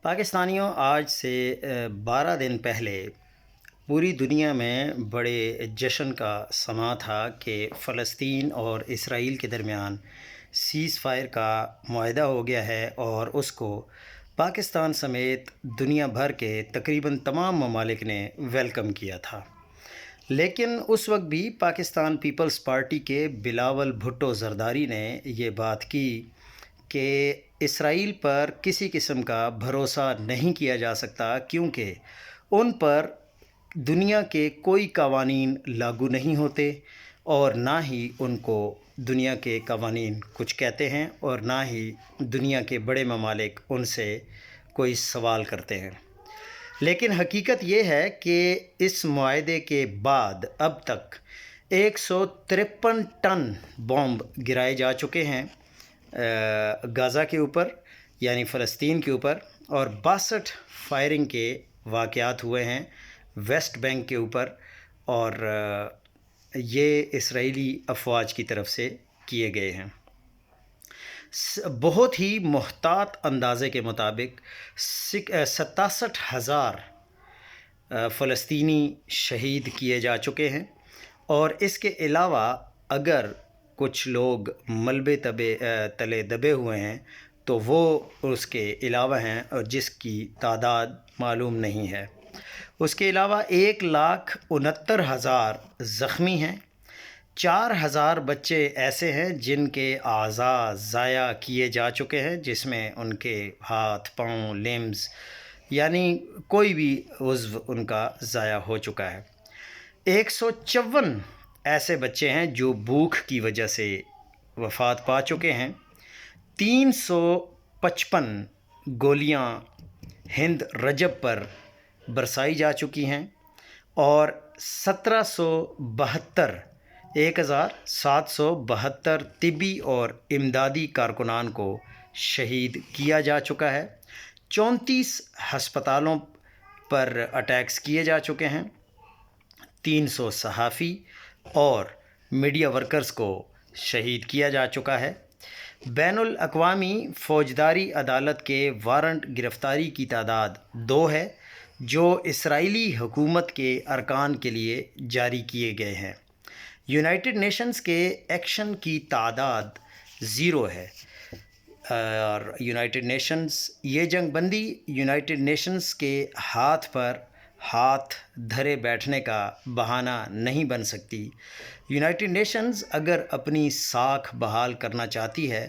پاکستانیوں آج سے 12 دن پہلے پوری دنیا میں بڑے جشن کا سماں تھا کہ فلسطین اور اسرائیل کے درمیان سیز فائر کا معاہدہ ہو گیا ہے اور اس کو پاکستان سمیت دنیا بھر کے تقریباً تمام ممالک نے ویلکم کیا تھا۔ لیکن اس وقت بھی پاکستان پیپلز پارٹی کے بلاول بھٹو زرداری نے یہ بات کی کہ اسرائیل پر کسی قسم کا بھروسہ نہیں کیا جا سکتا، کیونکہ ان پر دنیا کے کوئی قوانین لاگو نہیں ہوتے اور نہ ہی ان کو دنیا کے قوانین کچھ کہتے ہیں اور نہ ہی دنیا کے بڑے ممالک ان سے کوئی سوال کرتے ہیں۔ لیکن حقیقت یہ ہے کہ اس معاہدے کے بعد اب تک 153 ٹن بمب گرائے جا چکے ہیں غزہ کے اوپر، یعنی فلسطین کے اوپر، اور 62 فائرنگ کے واقعات ہوئے ہیں ویسٹ بینک کے اوپر، اور یہ اسرائیلی افواج کی طرف سے کیے گئے ہیں۔ بہت ہی محتاط اندازے کے مطابق 67,000 فلسطینی شہید کیے جا چکے ہیں، اور اس کے علاوہ اگر کچھ لوگ ملبے تلے دبے ہوئے ہیں تو وہ اس کے علاوہ ہیں، اور جس کی تعداد معلوم نہیں ہے۔ اس کے علاوہ 1,69,000 زخمی ہیں، 4,000 بچے ایسے ہیں جن کے اعضاء ضائع کیے جا چکے ہیں، جس میں ان کے ہاتھ، پاؤں، لمز، یعنی کوئی بھی عضو ان کا ضائع ہو چکا ہے۔ 154 ایسے بچے ہیں جو بھوک کی وجہ سے وفات پا چکے ہیں۔ 355 گولیاں ہند رجب پر برسائی جا چکی ہیں، اور 1,772 طبی اور امدادی کارکنان کو شہید کیا جا چکا ہے۔ 34 ہسپتالوں پر اٹیکس کیے جا چکے ہیں۔ 300 صحافی اور میڈیا ورکرز کو شہید کیا جا چکا ہے۔ بین الاقوامی فوجداری عدالت کے وارنٹ گرفتاری کی تعداد 2 ہے، جو اسرائیلی حکومت کے ارکان کے لیے جاری کیے گئے ہیں۔ یونائٹڈ نیشنز کے ایکشن کی تعداد 0 ہے، اور یونائٹڈ نیشنز یہ جنگ بندی یونائٹڈ نیشنز کے ہاتھ پر ہاتھ دھرے بیٹھنے کا بہانہ نہیں بن سکتی۔ یونائٹڈ نیشنز اگر اپنی ساکھ بحال کرنا چاہتی ہے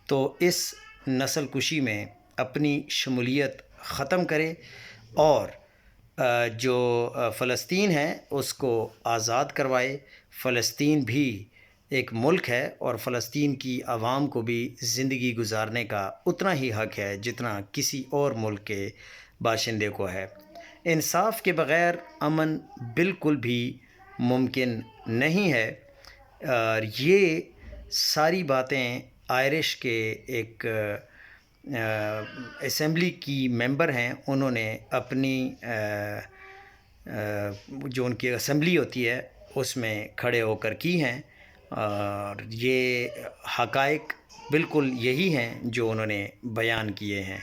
تو اس نسل کشی میں اپنی شمولیت ختم کرے، اور جو فلسطین ہے اس کو آزاد کروائے۔ فلسطین بھی ایک ملک ہے، اور فلسطین کی عوام کو بھی زندگی گزارنے کا اتنا ہی حق ہے جتنا کسی اور ملک کے باشندے کو ہے۔ انصاف کے بغیر امن بالکل بھی ممکن نہیں ہے، اور یہ ساری باتیں آئرش کے ایک اسمبلی کی ممبر ہیں، انہوں نے اپنی جو ان کی اسمبلی ہوتی ہے اس میں کھڑے ہو کر کی ہیں، اور یہ حقائق بالکل یہی ہیں جو انہوں نے بیان کیے ہیں۔